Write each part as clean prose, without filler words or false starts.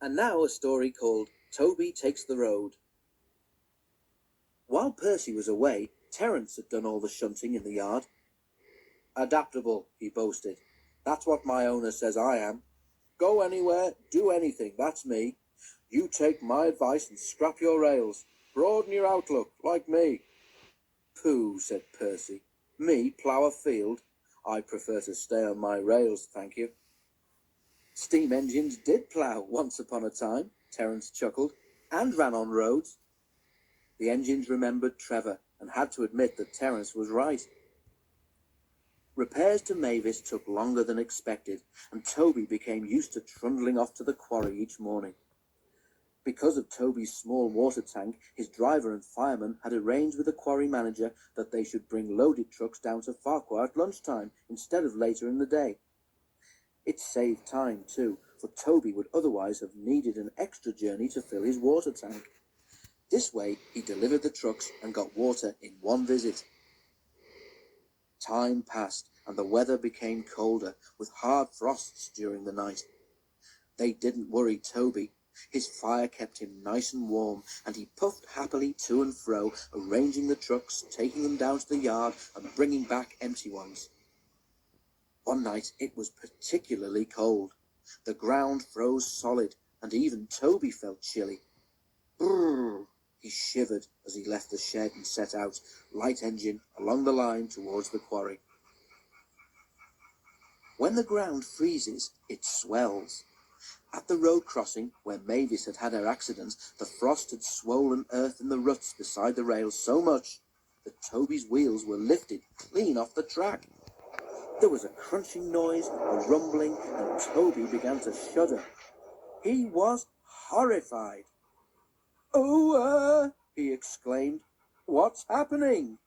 And now a story called Toby Takes the Road. While Percy was away, Terence had done all the shunting in the yard. Adaptable, he boasted. That's what my owner says I am. Go anywhere, do anything, that's me. You take my advice and scrap your rails. Broaden your outlook, like me. Pooh, said Percy. Me plough a field? I prefer to stay on my rails, thank you. Steam engines did plough once upon a time, Terence chuckled, and ran on roads. The engines remembered Trevor and had to admit that Terence was right. Repairs to Mavis took longer than expected, and Toby became used to trundling off to the quarry each morning. Because of Toby's small water tank, his driver and fireman had arranged with the quarry manager that they should bring loaded trucks down to Farquhar at lunchtime instead of later in the day. It saved time, too, for Toby would otherwise have needed an extra journey to fill his water tank. This way, he delivered the trucks and got water in one visit. Time passed, and the weather became colder, with hard frosts during the night. They didn't worry Toby. His fire kept him nice and warm, and he puffed happily to and fro, arranging the trucks, taking them down to the yard, and bringing back empty ones. One night it was particularly cold. The ground froze solid, and even Toby felt chilly. Brrr! He shivered as he left the shed and set out, light engine, along the line towards the quarry. When the ground freezes, it swells. At the road crossing, where Mavis had had her accident, the frost had swollen earth in the ruts beside the rails so much that Toby's wheels were lifted clean off the track. There was a crunching noise, a rumbling, and Toby began to shudder. He was horrified. "Oh, he exclaimed. "What's happening?"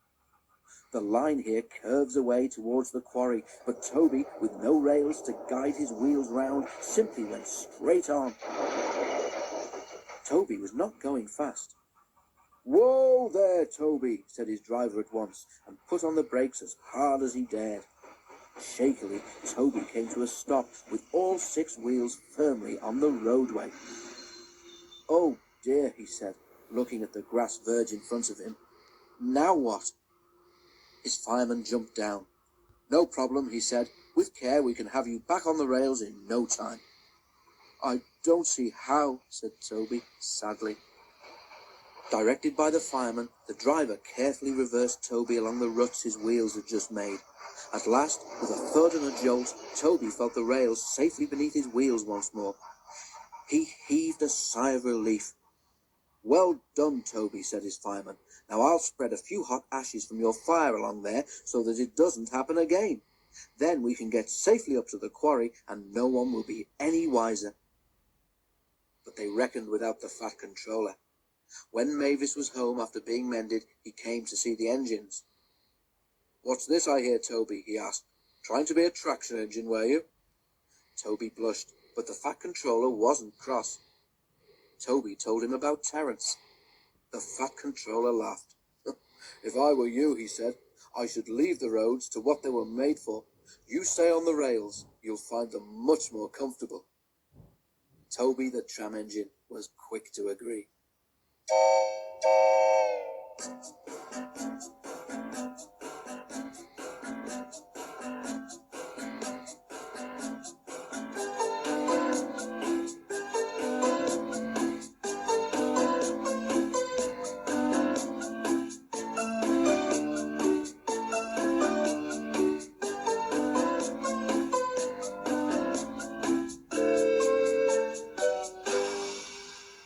The line here curves away towards the quarry, but Toby, with no rails to guide his wheels round, simply went straight on. Toby was not going fast. "Whoa there, Toby," said his driver at once, and put on the brakes as hard as he dared. Shakily, Toby came to a stop with all 6 wheels firmly on the roadway. "Oh dear," he said, looking at the grass verge in front of him. "Now what?" His fireman jumped down. "No problem," he said. "With care we can have you back on the rails in no time." "I don't see how," said Toby, sadly. Directed by the fireman, the driver carefully reversed Toby along the ruts his wheels had just made. At last, with a thud and a jolt, Toby felt the rails safely beneath his wheels once more. He heaved a sigh of relief. "Well done, Toby," said his fireman. "Now I'll spread a few hot ashes from your fire along there so that it doesn't happen again. Then we can get safely up to the quarry and no one will be any wiser." But they reckoned without the fat controller. When Mavis was home after being mended, he came to see the engines. "What's this I hear, Toby?" he asked. "Trying to be a traction engine, were you?" Toby blushed, but the fat controller wasn't cross. Toby told him about Terence. The fat controller laughed. "If I were you," he said, "I should leave the roads to what they were made for. You stay on the rails. You'll find them much more comfortable." Toby the tram engine was quick to agree.